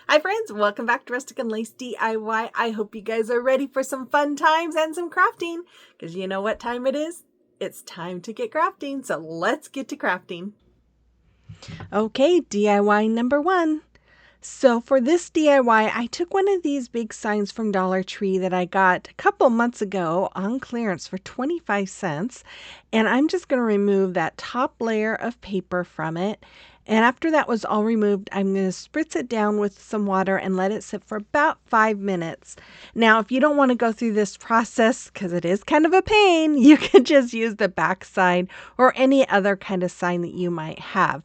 Hi friends, welcome back to Rustic and Lace DIY. I hope you guys are ready for some fun times and some crafting, because you know what time it is? It's time to get crafting, so let's get to crafting. Okay, DIY number one. So for this DIY, I took one of these big signs from Dollar Tree that I got a couple months ago on clearance for 25 cents. And I'm just going to remove that top layer of paper from it. And after that was all removed, I'm going to spritz it down with some water and let it sit for about 5 minutes. Now, if you don't want to go through this process, because it is kind of a pain, you can just use the back side or any other kind of sign that you might have.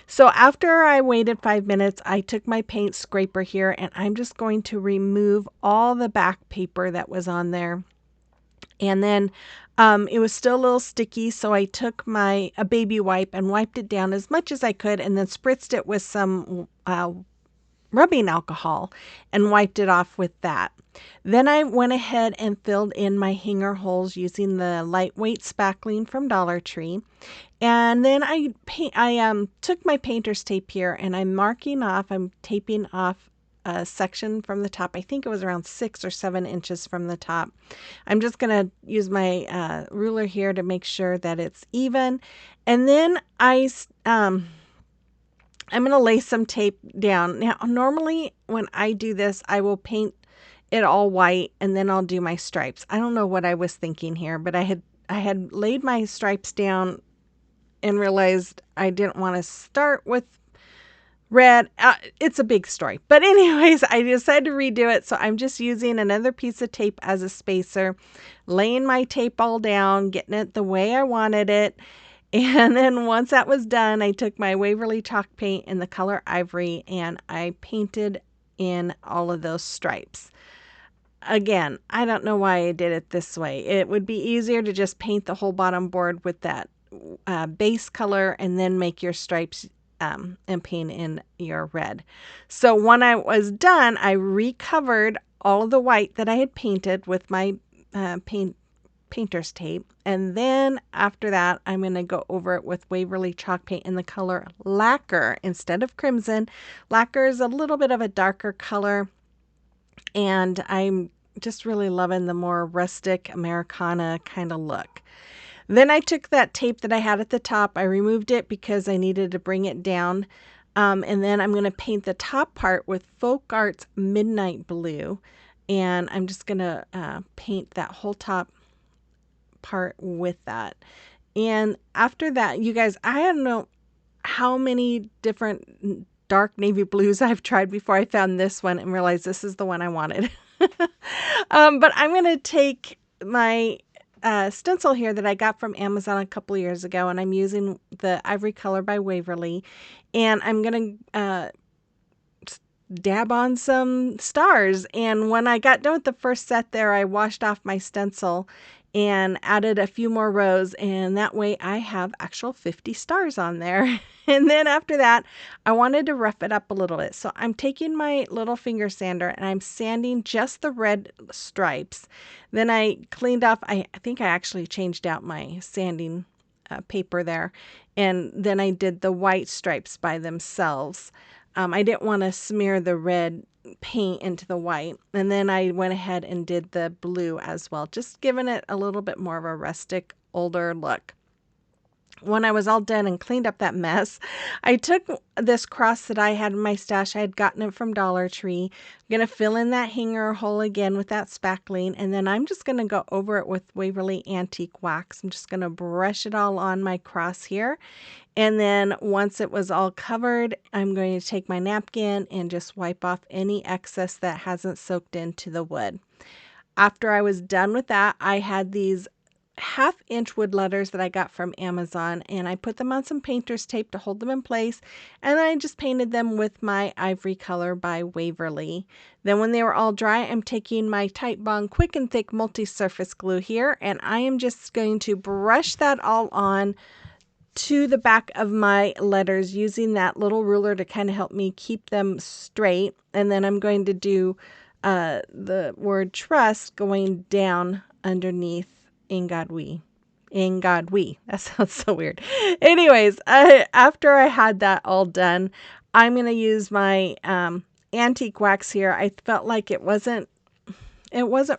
So after I waited 5 minutes, I took my paint scraper here and I'm just going to remove all the back paper that was on there. And then it was still a little sticky, so I took a baby wipe and wiped it down as much as I could and then spritzed it with some rubbing alcohol and wiped it off with that. Then I went ahead and filled in my hanger holes using the lightweight spackling from Dollar Tree. And then I took my painter's tape here and I'm taping off a section from the top. I think it was around 6 or 7 inches from the top. I'm just going to use my ruler here to make sure that it's even. And then I'm going to lay some tape down. Now, normally when I do this, I will paint it all white and then I'll do my stripes. I don't know what I was thinking here, but I had laid my stripes down and realized I didn't want to start with red. It's a big story. But anyways, I decided to redo it. So I'm just using another piece of tape as a spacer, laying my tape all down, getting it the way I wanted it. And then once that was done, I took my Waverly chalk paint in the color ivory and I painted in all of those stripes. Again, I don't know why I did it this way. It would be easier to just paint the whole bottom board with that base color and then make your stripes and paint in your red. So when I was done, I recovered all of the white that I had painted with my painter's tape. And then after that, I'm going to go over it with Waverly chalk paint in the color lacquer instead of crimson. Lacquer is a little bit of a darker color, and I'm just really loving the more rustic Americana kind of look. Then I took that tape that I had at the top, I removed it because I needed to bring it down. And then I'm going to paint the top part with Folk Arts Midnight Blue. And I'm just going to paint that whole top part with that. And after that, you guys, I don't know how many different dark navy blues I've tried before I found this one and realized this is the one I wanted. But I'm going to take my stencil here that I got from Amazon a couple years ago, and I'm using the Ivory Color by Waverly, and I'm going to dab on some stars. And when I got done with the first set there, I washed off my stencil and added a few more rows, and that way I have actual 50 stars on there. And then after that, I wanted to rough it up a little bit. So I'm taking my little finger sander and I'm sanding just the red stripes. Then I cleaned off, I think I actually changed out my sanding paper there. And then I did the white stripes by themselves. I didn't want to smear the red paint into the white. And then I went ahead and did the blue as well, just giving it a little bit more of a rustic, older look. When I was all done and cleaned up that mess, I took this cross that I had in my stash. I had gotten it from Dollar Tree. I'm going to fill in that hanger hole again with that spackling, and then I'm just going to go over it with Waverly Antique Wax. I'm just going to brush it all on my cross here. And then once it was all covered, I'm going to take my napkin and just wipe off any excess that hasn't soaked into the wood. After I was done with that, I had these 1/2 inch wood letters that I got from Amazon, and I put them on some painter's tape to hold them in place, and then I just painted them with my Ivory Color by Waverly. Then when they were all dry, I'm taking my Titebond Quick and Thick multi-surface glue here, and I am just going to brush that all on to the back of my letters using that little ruler to kind of help me keep them straight. And then I'm going to do the word trust going down underneath In God We. In God We. That sounds so weird. Anyways, after I had that all done, I'm going to use my antique wax here, I felt like it wasn't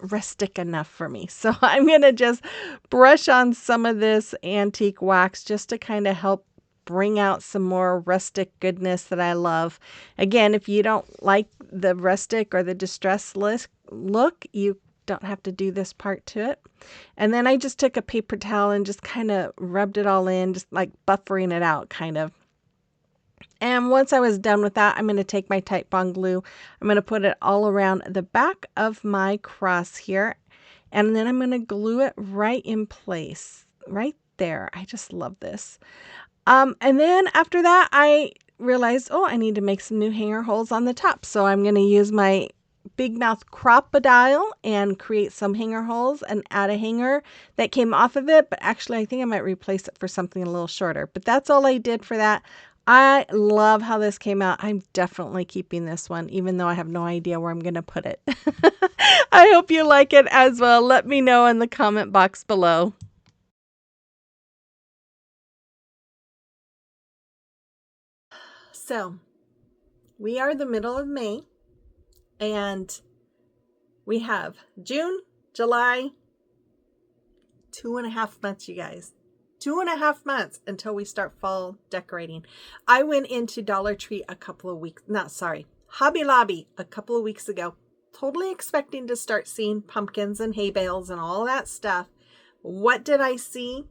rustic enough for me. So I'm going to just brush on some of this antique wax just to kind of help bring out some more rustic goodness that I love. Again, if you don't like the rustic or the distressed look, you don't have to do this part to it. And then I just took a paper towel and just kind of rubbed it all in, just like buffering it out kind of. And once I was done with that, I'm going to take my Titebond glue. I'm going to put it all around the back of my cross here. And then I'm going to glue it right in place, right there. I just love this. And then after that, I realized, oh, I need to make some new hanger holes on the top. So I'm going to use my Big Mouth Crop-A-Dile and create some hanger holes and add a hanger that came off of it. But actually, I think I might replace it for something a little shorter. But that's all I did for that. I love how this came out. I'm definitely keeping this one, even though I have no idea where I'm going to put it. I hope you like it as well. Let me know in the comment box below. So we are the middle of May, and we have June, July, 2.5 months, you guys. 2.5 months until we start fall decorating. I went into Dollar Tree Hobby Lobby a couple of weeks ago, totally expecting to start seeing pumpkins and hay bales and all that stuff. What did I see?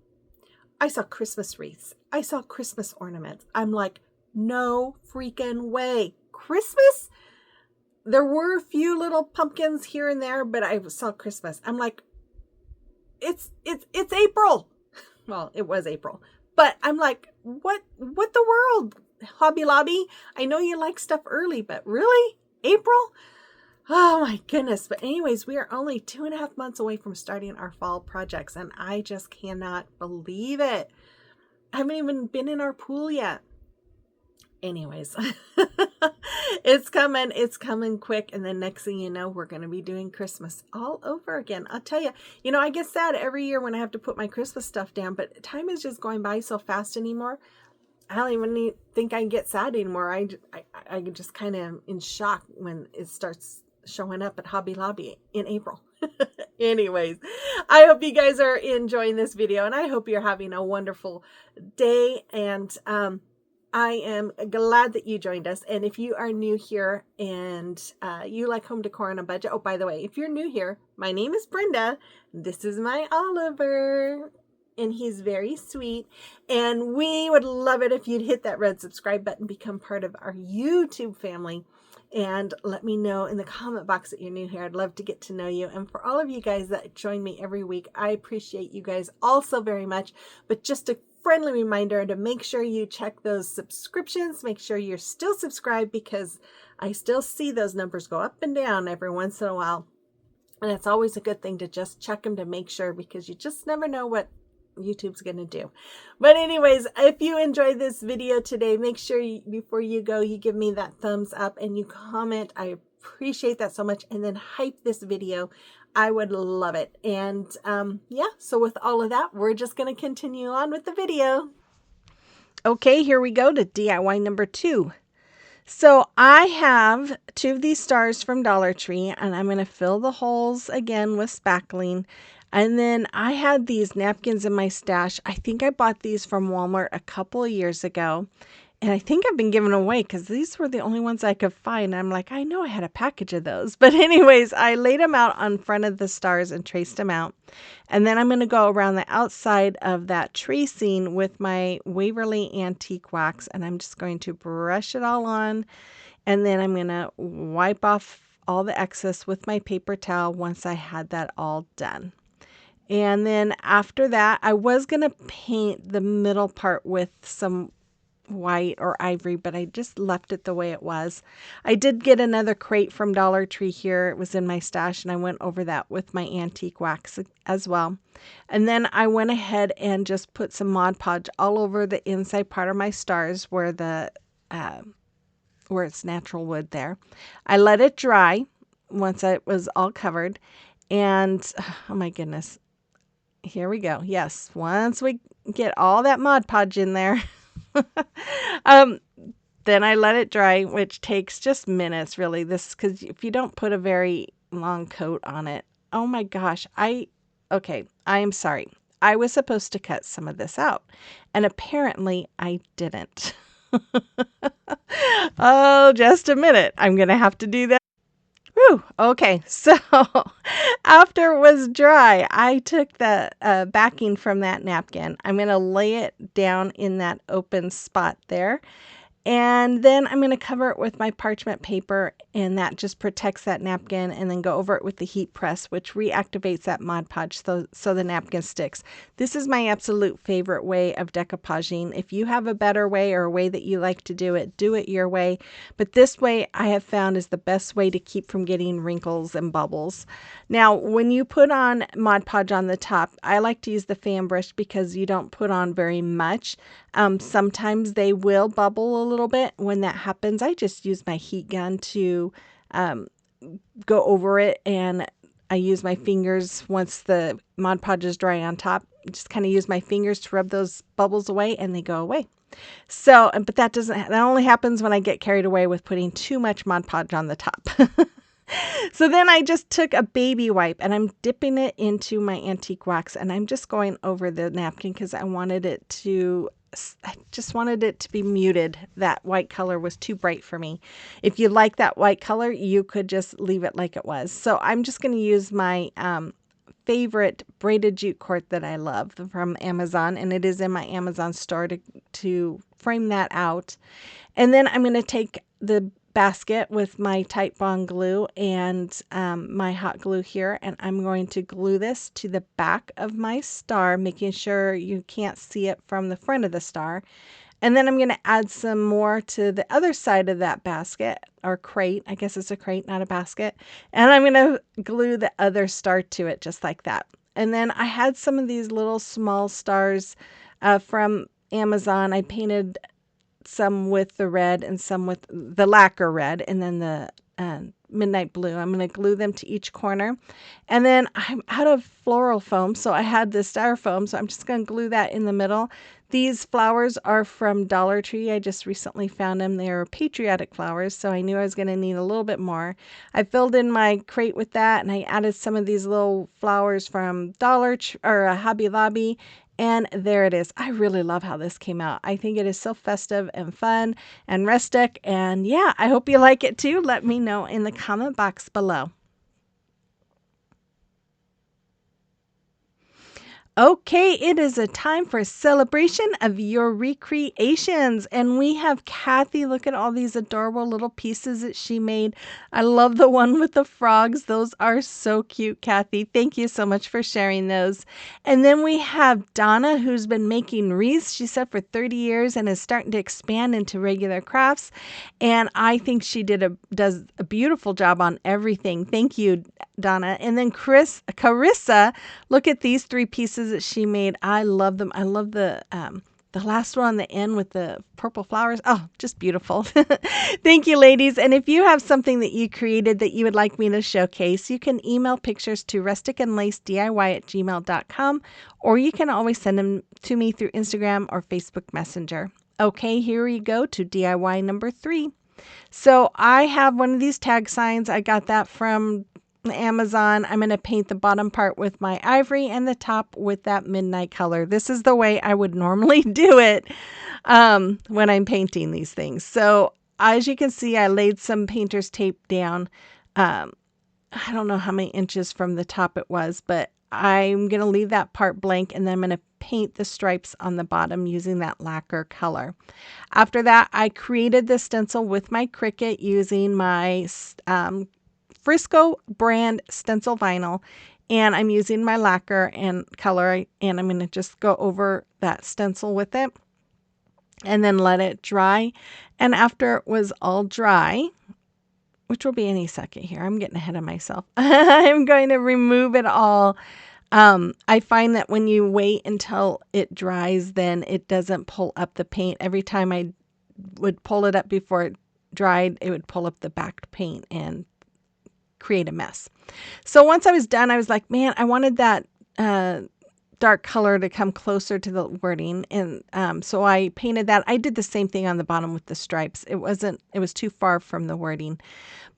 I saw Christmas wreaths. I saw Christmas ornaments. I'm like, no freaking way. Christmas? There were a few little pumpkins here and there, but I saw Christmas. I'm like, it's April. Well, it was April, but I'm like, what the world, Hobby Lobby? I know you like stuff early, but really? April? Oh my goodness. But anyways, we are only 2.5 months away from starting our fall projects, and I just cannot believe it. I haven't even been in our pool yet. Anyways, it's coming quick. And then next thing you know, we're going to be doing Christmas all over again. I'll tell you, I get sad every year when I have to put my Christmas stuff down, but time is just going by so fast anymore. I don't even think I get sad anymore. I just kind of in shock when it starts showing up at Hobby Lobby in April. Anyways, I hope you guys are enjoying this video, and I hope you're having a wonderful day. And, I am glad that you joined us. And if you are new here and you like home decor on a budget, oh, by the way, if you're new here, my name is Brenda. This is my Oliver, and he's very sweet. And we would love it if you'd hit that red subscribe button, become part of our YouTube family, and let me know in the comment box that you're new here. I'd love to get to know you. And for all of you guys that join me every week, I appreciate you guys also very much. But just a friendly reminder to make sure you check those subscriptions. Make sure you're still subscribed, because I still see those numbers go up and down every once in a while. And it's always a good thing to just check them to make sure, because you just never know what YouTube's going to do. But anyways, if you enjoyed this video today, make sure before you go, you give me that thumbs up and you comment. I appreciate that so much. And then hype this video. I would love it. And yeah, so with all of that, we're just going to continue on with the video. Okay, here we go to DIY number 2. So I have 2 of these stars from Dollar Tree, and I'm going to fill the holes again with spackling. And then I had these napkins in my stash. I think I bought these from Walmart a couple of years ago. And I think I've been giving away because these were the only ones I could find. I'm like, I know I had a package of those. But anyways, I laid them out on front of the stars and traced them out. And then I'm going to go around the outside of that tracing with my Waverly Antique Wax. And I'm just going to brush it all on. And then I'm going to wipe off all the excess with my paper towel once I had that all done. And then after that, I was going to paint the middle part with some white or ivory, but I just left it the way it was. I did get another crate from Dollar Tree here. It was in my stash, and I went over that with my antique wax as well. And then I went ahead and just put some Mod Podge all over the inside part of my stars where it's natural wood there. I let it dry once it was all covered, and oh my goodness, here we go. Yes, once we get all that Mod Podge in there, Then I let it dry, which takes just minutes, really. This, because if you don't put a very long coat on it, oh my gosh, okay, I am sorry. I was supposed to cut some of this out, and apparently I didn't. Oh, just a minute. I'm going to have to do that. Whew. Okay, so after it was dry, I took the backing from that napkin. I'm going to lay it down in that open spot there. And then I'm going to cover it with my parchment paper, and that just protects that napkin, and then go over it with the heat press, which reactivates that Mod Podge so the napkin sticks. This is my absolute favorite way of decoupaging. If you have a better way or a way that you like to do it your way. But this way I have found is the best way to keep from getting wrinkles and bubbles. Now, when you put on Mod Podge on the top, I like to use the fan brush because you don't put on very much. Sometimes they will bubble a little bit. When that happens, I just use my heat gun to go over it, and I use my fingers once the Mod Podge is dry on top. Just kind of use my fingers to rub those bubbles away, and they go away. So, but that only happens when I get carried away with putting too much Mod Podge on the top. So then I just took a baby wipe, and I'm dipping it into my antique wax, and I'm just going over the napkin because I just wanted it to be muted. That white color was too bright for me. If you like that white color, you could just leave it like it was. So I'm just going to use my favorite braided jute cord that I love from Amazon, and it is in my Amazon store to frame that out. And then I'm going to take the basket with my Titebond glue and my hot glue here, and I'm going to glue this to the back of my star, making sure you can't see it from the front of the star. And then I'm going to add some more to the other side of that basket, or crate. I guess it's a crate, not a basket. And I'm going to glue the other star to it just like that. And then I had some of these little small stars from Amazon. I painted some with the red and some with the lacquer red, and then the midnight blue. I'm going to glue them to each corner. And then I'm out of floral foam, so I had the styrofoam, so I'm just going to glue that in the middle. These flowers are from Dollar Tree. I just recently found them. They're patriotic flowers, so I knew I was going to need a little bit more. I filled in my crate with that, and I added some of these little flowers from Hobby Lobby. And there it is. I really love how this came out. I think it is so festive and fun and rustic. And yeah, I hope you like it too. Let me know in the comment box below. Okay, it is a time for a celebration of your recreations. And we have Kathy. Look at all these adorable little pieces that she made. I love the one with the frogs. Those are so cute, Kathy. Thank you so much for sharing those. And then we have Donna, who's been making wreaths, she said, for 30 years and is starting to expand into regular crafts. And I think she does a beautiful job on everything. Thank you, Donna. And then Carissa, look at these 3 pieces that she made. I love them. I love the last one on the end with the purple flowers. Oh, just beautiful. Thank you, ladies. And if you have something that you created that you would like me to showcase, you can email pictures to rusticandlacediy@gmail.com, or you can always send them to me through Instagram or Facebook Messenger. Okay, here we go to DIY number 3. So I have one of these tag signs. I got that from Amazon. I'm going to paint the bottom part with my ivory and the top with that midnight color. This is the way I would normally do it when I'm painting these things. So as you can see, I laid some painter's tape down. I don't know how many inches from the top it was, but I'm going to leave that part blank, and then I'm going to paint the stripes on the bottom using that lacquer color. After that, I created the stencil with my Cricut using my Frisco brand stencil vinyl, and I'm using my lacquer and color, and I'm going to just go over that stencil with it and then let it dry. And after it was all dry, which will be any second here, I'm getting ahead of myself. I'm going to remove it all. I find that when you wait until it dries, then it doesn't pull up the paint. Every time I would pull it up before it dried, it would pull up the backed paint and create a mess. So once I was done, I was like, man, I wanted that dark color to come closer to the wording. And so I painted that. I did the same thing on the bottom with the stripes. It was too far from the wording.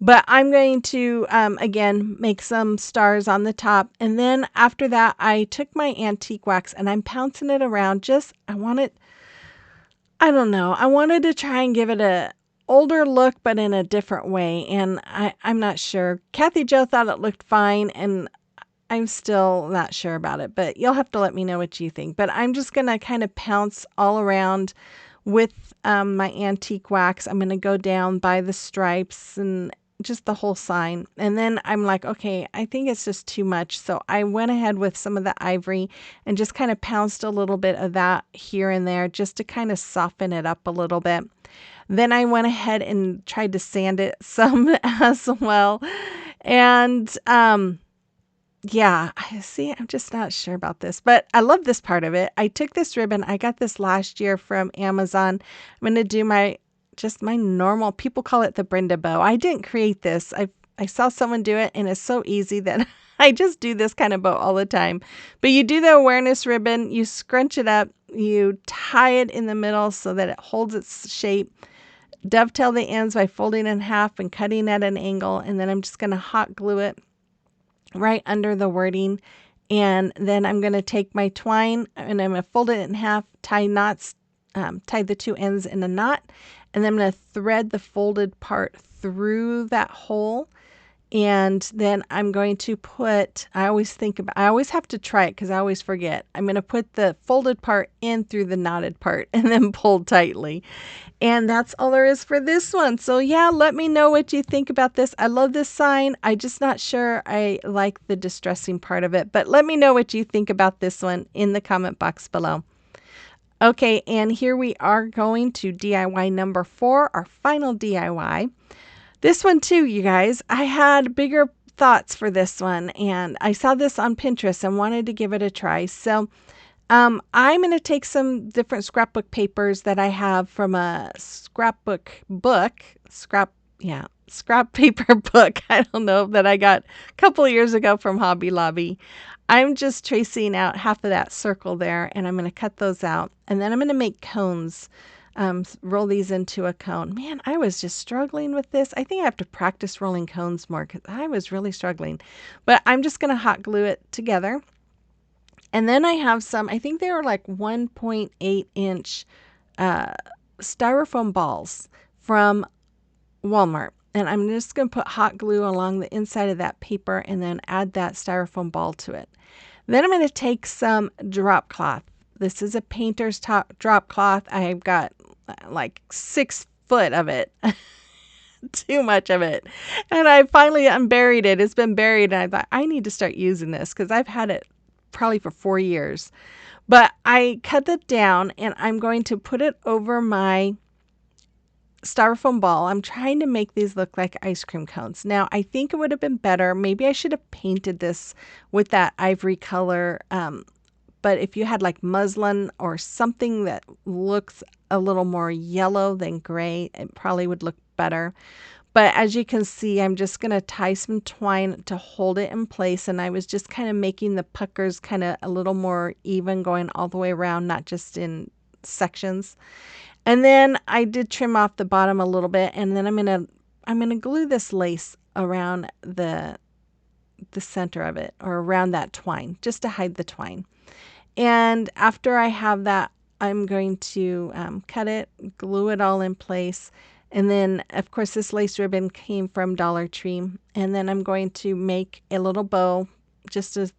But I'm going to, again, make some stars on the top. And then after that, I took my antique wax and I'm pouncing it around. I don't know. I wanted to try and give it a older look, but in a different way. And I'm not sure. Kathy Jo thought it looked fine, and I'm still not sure about it, but you'll have to let me know what you think. But I'm just going to kind of pounce all around with my antique wax. I'm going to go down by the stripes and just the whole sign. And then I'm like, okay, I think it's just too much. So I went ahead with some of the ivory and just kind of pounced a little bit of that here and there just to kind of soften it up a little bit. Then I went ahead and tried to sand it some as well. And yeah, I see. I'm just not sure about this, but I love this part of it. I took this ribbon. I got this last year from Amazon. I'm going to do my normal, people call it the Brenda bow. I didn't create this. I saw someone do it, and it's so easy that I just do this kind of bow all the time. But you do the awareness ribbon, you scrunch it up, you tie it in the middle so that it holds its shape. Dovetail the ends by folding in half and cutting at an angle, and then I'm just going to hot glue it right under the wording. And then I'm going to take my twine and I'm going to fold it in half, tie knots, tie the two ends in a knot, and then I'm going to thread the folded part through that hole. And then I'm going to put, I always have to try it because I always forget. I'm going to put the folded part in through the knotted part and then pull tightly. And that's all there is for this one. So yeah, let me know what you think about this. I love this sign. I'm just not sure I like the distressing part of it, but let me know what you think about this one in the comment box below. Okay, and here we are going to DIY number 4, our final DIY. This one too, you guys, I had bigger thoughts for this one, and I saw this on Pinterest and wanted to give it a try. So I'm going to take some different scrapbook papers that I have from a scrap paper book. I don't know, that I got a couple of years ago from Hobby Lobby. I'm just tracing out half of that circle there, and I'm going to cut those out. And then I'm going to make cones. Roll these into a cone. Man, I was just struggling with this. I think I have to practice rolling cones more because I was really struggling. But I'm just going to hot glue it together. And then I have some, I think they were like 1.8 inch styrofoam balls from Walmart. And I'm just going to put hot glue along the inside of that paper and then add that styrofoam ball to it. Then I'm going to take some drop cloth. This is a painter's drop cloth. I've got like 6 foot of it. Too much of it. And I finally unburied it. It's been buried. And I thought, I need to start using this because I've had it probably for 4 years. But I cut it down and I'm going to put it over my styrofoam ball. I'm trying to make these look like ice cream cones. Now, I think it would have been better. Maybe I should have painted this with that ivory color. But if you had like muslin or something that looks a little more yellow than gray, it probably would look better. But as you can see, I'm just going to tie some twine to hold it in place. And I was just kind of making the puckers kind of a little more even, going all the way around, not just in sections. And then I did trim off the bottom a little bit. And then I'm going to glue this lace around the center of it, or around that twine, just to hide the twine. And after I have that, I'm going to cut it, glue it all in place. And then, of course, this lace ribbon came from Dollar Tree. And then I'm going to make a little bow, just a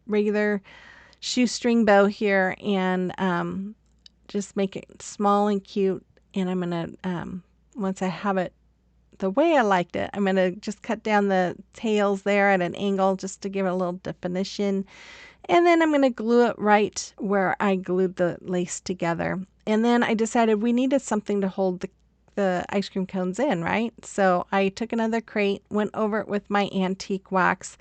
regular shoestring bow here, and just make it small and cute. And I'm going to, once I have it the way I liked it, I'm going to just cut down the tails there at an angle just to give it a little definition. And then I'm going to glue it right where I glued the lace together. And then I decided we needed something to hold the ice cream cones in, right? So I took another crate, went over it with my antique wax,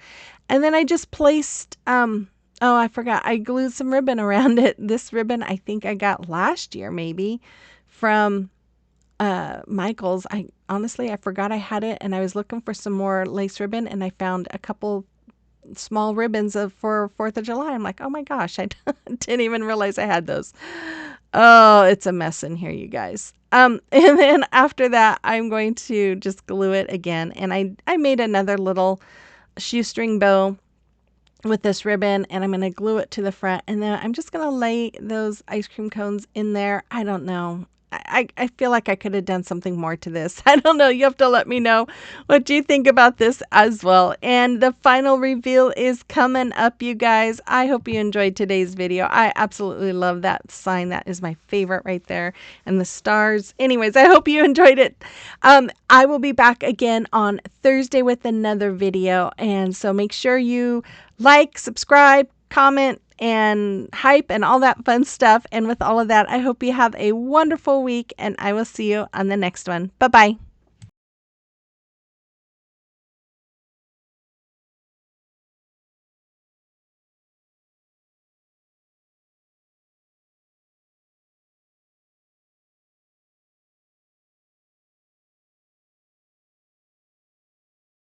and then I just placed, oh, I forgot, I glued some ribbon around it. This ribbon I think I got last year maybe from Michael's. I forgot I had it, and I was looking for some more lace ribbon, and I found a couple small ribbons for 4th of July. I'm like, oh my gosh, I didn't even realize I had those. Oh, it's a mess in here, you guys. And then after that, I'm going to just glue it again. And I made another little shoestring bow with this ribbon, and I'm going to glue it to the front, and then I'm just going to lay those ice cream cones in there. I don't know. I feel like I could have done something more to this. I don't know. You have to let me know what you think about this as well. And the final reveal is coming up, you guys. I hope you enjoyed today's video. I absolutely love that sign. That is my favorite right there. And the stars. Anyways, I hope you enjoyed it. I will be back again on Thursday with another video. And so make sure you like, subscribe, comment, and hype and all that fun stuff. And with all of that, I hope you have a wonderful week, and I will see you on the next one. Bye-bye.